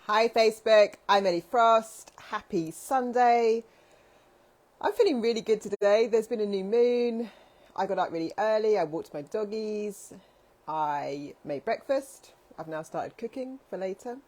Hi Facebook, I'm Ellie Frost. Happy Sunday. I'm feeling really good today. There's been a new moon. I got up really early. I walked my doggies. I made breakfast. I've now started cooking for later.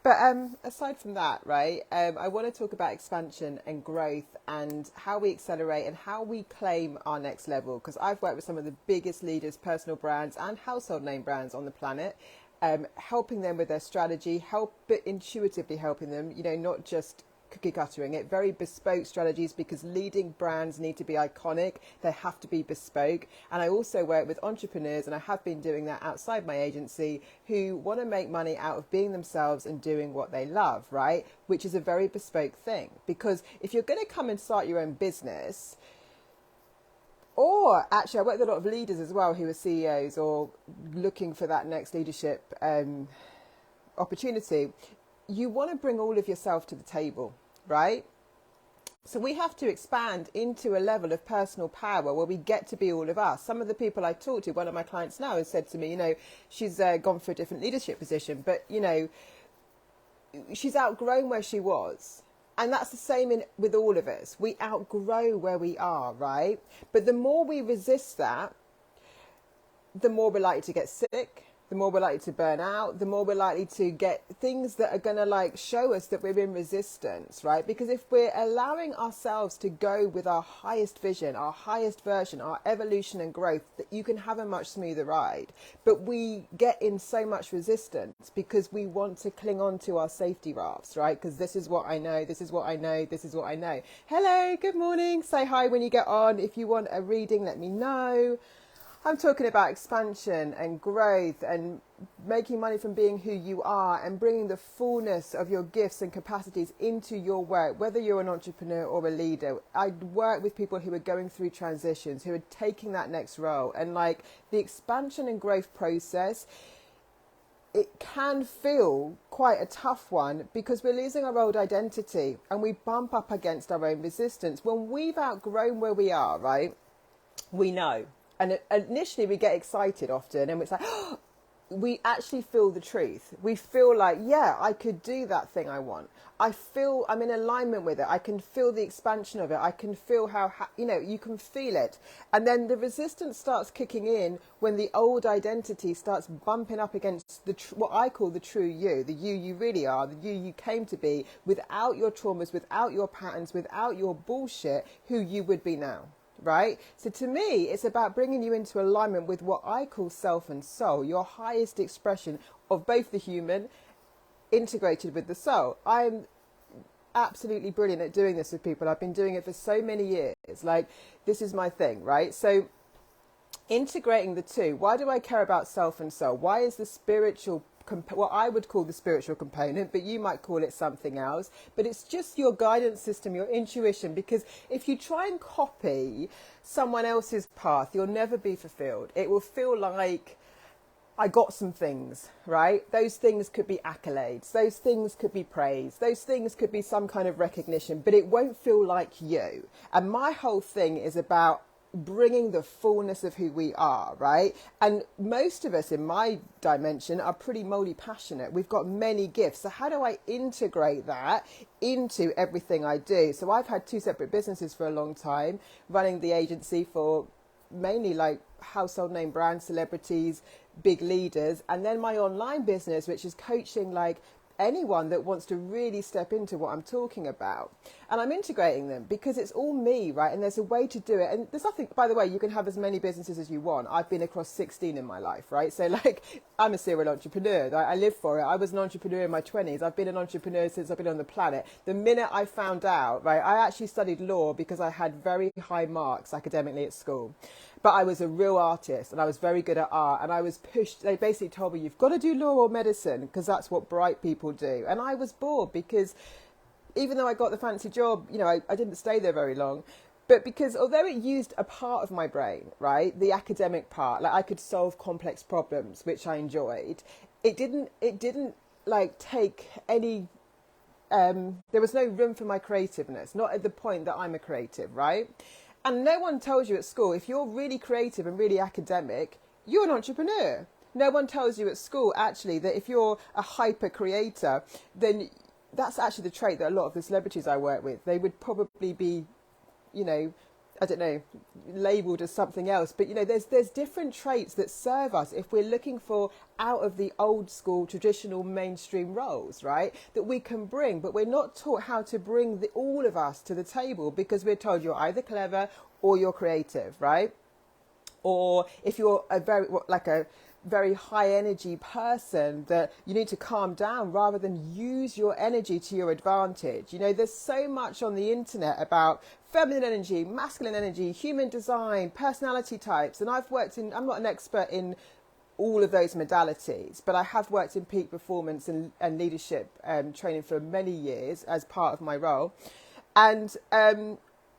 But aside from that, right, I want to talk about expansion and growth and how we accelerate and how we claim our next level. Because I've worked with some of the biggest leaders, personal brands and household name brands on the planet, helping them with their strategy, but intuitively helping them, not just cookie cuttering it, very bespoke strategies, because leading brands need to be iconic. They have to be bespoke. And I also work with entrepreneurs, and I have been doing that outside my agency, who want to make money out of being themselves and doing what they love, right? Which is a very bespoke thing, because if you're going to come and start your own business, or actually I work with a lot of leaders as well who are CEOs or looking for that next leadership opportunity, you want to bring all of yourself to the table, right? So we have to expand into a level of personal power where we get to be all of us. Some of the people I talk to, one of my clients now has said to me, she's gone for a different leadership position, but, she's outgrown where she was. And that's the same with all of us. We outgrow where we are, right? But the more we resist that, the more we're likely to get sick, the more we're likely to burn out, the more we're likely to get things that are going to show us that we're in resistance, right? Because if we're allowing ourselves to go with our highest vision, our highest version, our evolution and growth, that you can have a much smoother ride. But we get in so much resistance because we want to cling on to our safety rafts, right? Because this is what I know, this is what I know, this is what I know. Hello, good morning. Say hi when you get on. If you want a reading, let me know. I'm talking about expansion and growth and making money from being who you are and bringing the fullness of your gifts and capacities into your work, whether you're an entrepreneur or a leader. I work with people who are going through transitions, who are taking that next role. And the expansion and growth process, it can feel quite a tough one because we're losing our old identity and we bump up against our own resistance. When we've outgrown where we are, right, we know. And initially we get excited often and it's we actually feel the truth. We feel like, yeah, I could do that thing I want. I feel I'm in alignment with it. I can feel the expansion of it. I can feel how, you can feel it. And then the resistance starts kicking in when the old identity starts bumping up against what I call the true you, the you really are, the you came to be without your traumas, without your patterns, without your bullshit, who you would be now. Right? So to me, it's about bringing you into alignment with what I call self and soul, your highest expression of both the human integrated with the soul. I'm absolutely brilliant at doing this with people. I've been doing it for so many years. This is my thing, right? So integrating the two. Why do I care about self and soul? Why is the spiritual what I would call the spiritual component, but you might call it something else, but it's just your guidance system, your intuition, because if you try and copy someone else's path, you'll never be fulfilled. It will feel like I got some things, right? Those things could be accolades, those things could be praise, those things could be some kind of recognition, but it won't feel like you. And my whole thing is about bringing the fullness of who we are, right? And most of us in my dimension are pretty multi-passionate. We've got many gifts. So how do I integrate that into everything I do? So I've had two separate businesses for a long time, running the agency for mainly household name brand celebrities, big leaders, and then my online business, which is coaching anyone that wants to really step into what I'm talking about. And I'm integrating them because it's all me, right? And there's a way to do it. And there's nothing, by the way, you can have as many businesses as you want. I've been across 16 in my life, right? So I'm a serial entrepreneur. I live for it. I was an entrepreneur in my 20s. I've been an entrepreneur since I've been on the planet. The minute I found out, right, I actually studied law because I had very high marks academically at school. But I was a real artist and I was very good at art, and I was pushed. They basically told me, you've got to do law or medicine because that's what bright people do. And I was bored because even though I got the fancy job, I didn't stay there very long. But because although it used a part of my brain, right, the academic part, I could solve complex problems, which I enjoyed, it didn't take any, there was no room for my creativeness, not at the point that I'm a creative, right? And no one tells you at school, if you're really creative and really academic, you're an entrepreneur. No one tells you at school actually that if you're a hyper creator, then that's actually the trait that a lot of the celebrities I work with, they would probably be, you know, I don't know, labeled as something else. But, you know, there's different traits that serve us if we're looking for out of the old school traditional mainstream roles, right? That we can bring, but we're not taught how to bring all of us to the table because we're told you're either clever or you're creative, right? Or if you're a very high energy person, that you need to calm down rather than use your energy to your advantage. You know, there's so much on the internet about feminine energy, masculine energy, human design, personality types. And I'm not an expert in all of those modalities, but I have worked in peak performance and leadership training for many years as part of my role. And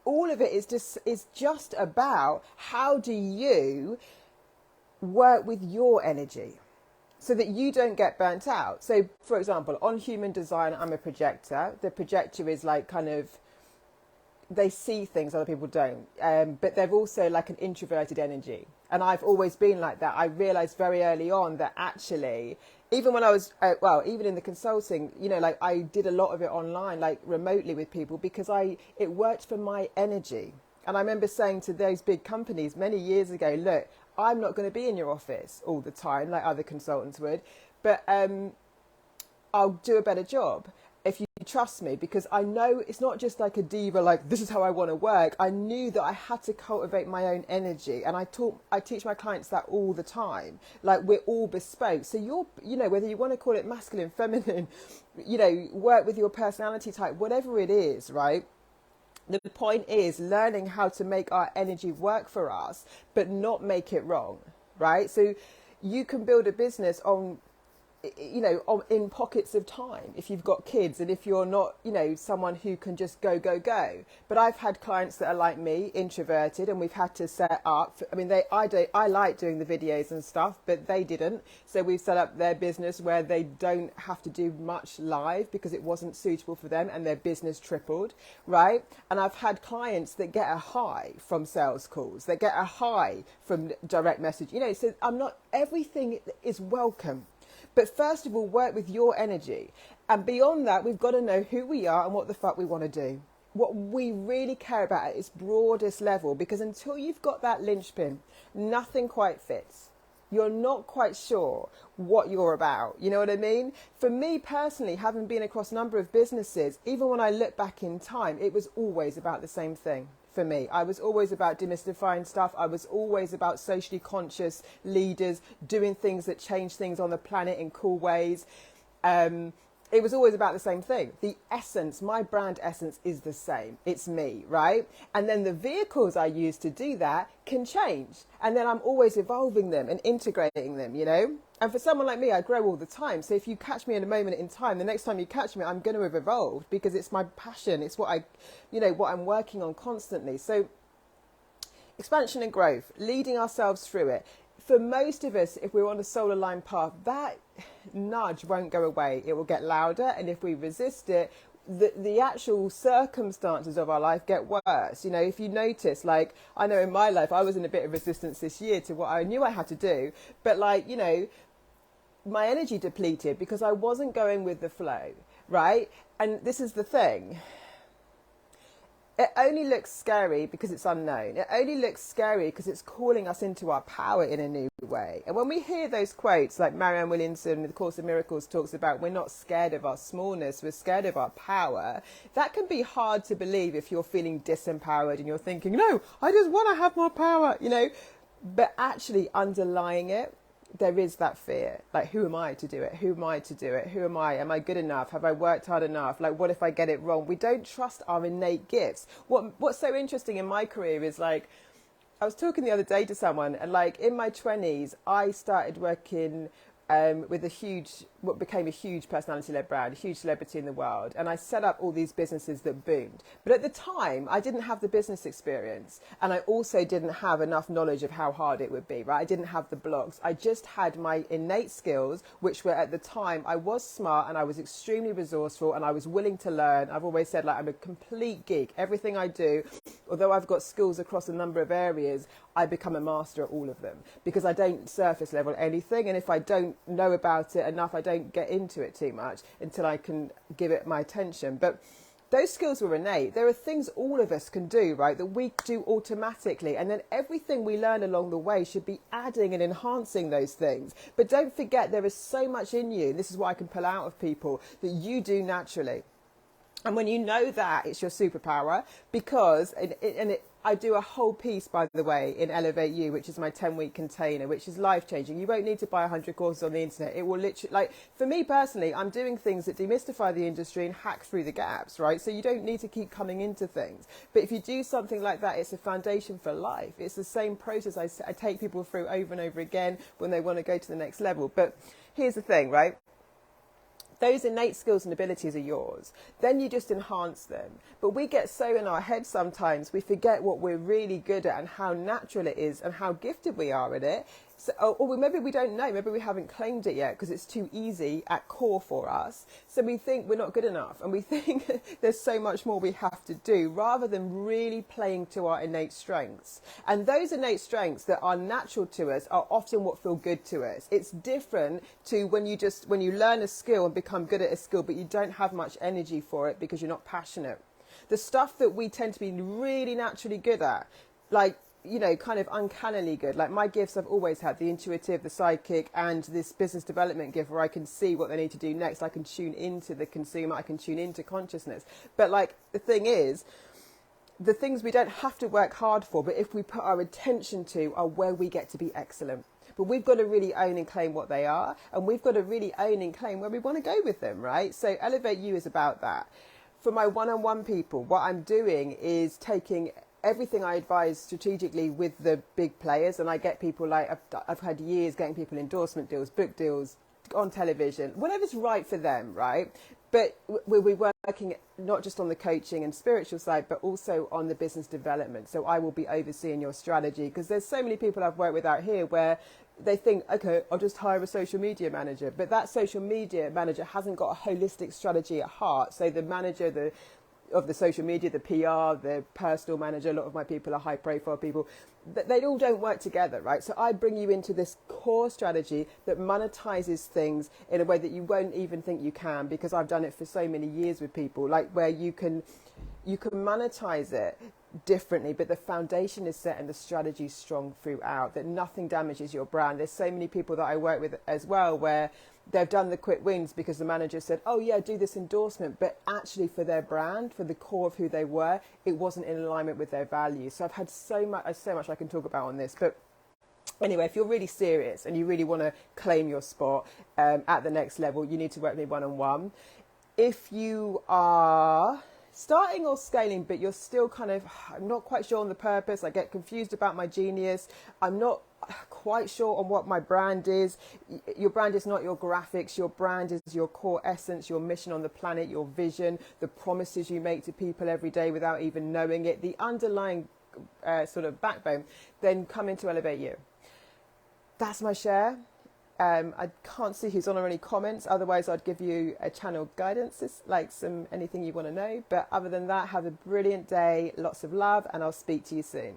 all of it is just about how do you work with your energy so that you don't get burnt out. So, for example, on human design, I'm a projector. The projector is like kind of, they see things other people don't, but they're also like an introverted energy. And I've always been like that. I realized very early on that actually, even when I was, even in the consulting, you know, like I did a lot of it online, like remotely with people because it worked for my energy. And I remember saying to those big companies many years ago, look, I'm not going to be in your office all the time like other consultants would, but I'll do a better job if you trust me, because I know it's not just like a diva, like this is how I want to work. I knew that I had to cultivate my own energy, and I teach my clients that all the time. Like we're all bespoke. So you know, whether you want to call it masculine, feminine, you know, work with your personality type, whatever it is, right? The point is learning how to make our energy work for us, but not make it wrong, right? So you can build a business on, you know, in pockets of time if you've got kids and if you're not, you know, someone who can just go. But I've had clients that are like me, introverted, and we've had to set up, I mean, I like doing the videos and stuff, but they didn't. So we've set up their business where they don't have to do much live because it wasn't suitable for them, and their business tripled, right? And I've had clients that get a high from sales calls, that get a high from direct message, you know, so everything is welcome. But first of all, work with your energy. And beyond that, we've got to know who we are and what the fuck we want to do. What we really care about at its broadest level, because until you've got that linchpin, nothing quite fits. You're not quite sure what you're about. You know what I mean? For me personally, having been across a number of businesses, even when I look back in time, it was always about the same thing. For me, I was always about demystifying stuff. I was always about socially conscious leaders doing things that change things on the planet in cool ways. It was always about the same thing. The essence, my brand essence is the same. It's me, right? And then the vehicles I use to do that can change. And then I'm always evolving them and integrating them, you know? And for someone like me, I grow all the time. So if you catch me in a moment in time, the next time you catch me, I'm going to have evolved because it's my passion. It's what I'm working on constantly. So expansion and growth, leading ourselves through it. For most of us, if we're on a solar line path, that nudge won't go away. It will get louder. And if we resist it, the actual circumstances of our life get worse. You know, if you notice, like, I know in my life, I was in a bit of resistance this year to what I knew I had to do. But like, you know, my energy depleted because I wasn't going with the flow, right? And this is the thing. It only looks scary because it's unknown. It only looks scary because it's calling us into our power in a new way. And when we hear those quotes, like Marianne Williamson, The Course in Miracles talks about, we're not scared of our smallness, we're scared of our power. That can be hard to believe if you're feeling disempowered and you're thinking, no, I just want to have more power, you know. But actually underlying it, there is that fear. Like, who am I to do it? Who am I to do it? Who am I? Am I good enough? Have I worked hard enough? Like, what if I get it wrong? We don't trust our innate gifts. What's so interesting in my career is, like, I was talking the other day to someone, and like in my 20s, I started working with what became a huge personality-led brand, a huge celebrity in the world. And I set up all these businesses that boomed. But at the time, I didn't have the business experience. And I also didn't have enough knowledge of how hard it would be, right? I didn't have the blogs. I just had my innate skills, which were at the time, I was smart and I was extremely resourceful and I was willing to learn. I've always said, like, I'm a complete geek. Everything I do, although I've got skills across a number of areas, I become a master at all of them because I don't surface level anything. And if I don't know about it enough, I don't get into it too much until I can give it my attention. But those skills were innate. There are things all of us can do, right, that we do automatically. And then everything we learn along the way should be adding and enhancing those things. But don't forget, there is so much in you. This is what I can pull out of people that you do naturally. And when you know that, it's your superpower because, I do a whole piece, by the way, in Elevate You, which is my 10-week container, which is life-changing. You won't need to buy 100 courses on the internet. It will literally, like, for me personally, I'm doing things that demystify the industry and hack through the gaps, right? So you don't need to keep coming into things. But if you do something like that, it's a foundation for life. It's the same process I take people through over and over again when they want to go to the next level. But here's the thing, right? Those innate skills and abilities are yours. Then you just enhance them. But we get so in our head sometimes, we forget what we're really good at and how natural it is and how gifted we are at it. So, or maybe we don't know, maybe we haven't claimed it yet because it's too easy at core for us. So we think we're not good enough and we think there's so much more we have to do rather than really playing to our innate strengths. And those innate strengths that are natural to us are often what feel good to us. It's different to when you learn a skill and become good at a skill, but you don't have much energy for it because you're not passionate. The stuff that we tend to be really naturally good at, like, you know, kind of uncannily good. Like my gifts I've always had, the intuitive, the psychic, and this business development gift where I can see what they need to do next. I can tune into the consumer, I can tune into consciousness. But like the thing is, the things we don't have to work hard for, but if we put our attention to, are where we get to be excellent. But we've got to really own and claim what they are, and we've got to really own and claim where we want to go with them, right? So Elevate You is about that. For my one-on-one people, what I'm doing is taking everything I advise strategically with the big players, and I get people like, I've had years getting people endorsement deals, book deals, on television, whatever's right for them, right? But we're working not just on the coaching and spiritual side, but also on the business development. So I will be overseeing your strategy because there's so many people I've worked with out here where they think, okay, I'll just hire a social media manager. But that social media manager hasn't got a holistic strategy at heart. So the manager, of the social media, the PR, the personal manager, a lot of my people are high profile people, they all don't work together, right? So I bring you into this core strategy that monetizes things in a way that you won't even think you can, because I've done it for so many years with people, like where you can monetize it differently, but the foundation is set and the strategy is strong throughout, that nothing damages your brand. There's so many people that I work with as well where they've done the quick wins because the manager said, oh yeah, do this endorsement, but actually for their brand, for the core of who they were, it wasn't in alignment with their values. So I've had so much I can talk about on this. But anyway, if you're really serious and you really want to claim your spot at the next level, you need to work with me one-on-one. If you are starting or scaling, but you're still kind of, I'm not quite sure on the purpose, I get confused about my genius, I'm not quite sure on what my brand is. Your brand is not your graphics. Your brand is your core essence, your mission on the planet, your vision, the promises you make to people every day without even knowing it, the underlying sort of backbone. Then come into Elevate You. That's my share. I can't see who's on or any comments. Otherwise, I'd give you a channel guidance, like anything you want to know. But other than that, have a brilliant day. Lots of love, and I'll speak to you soon.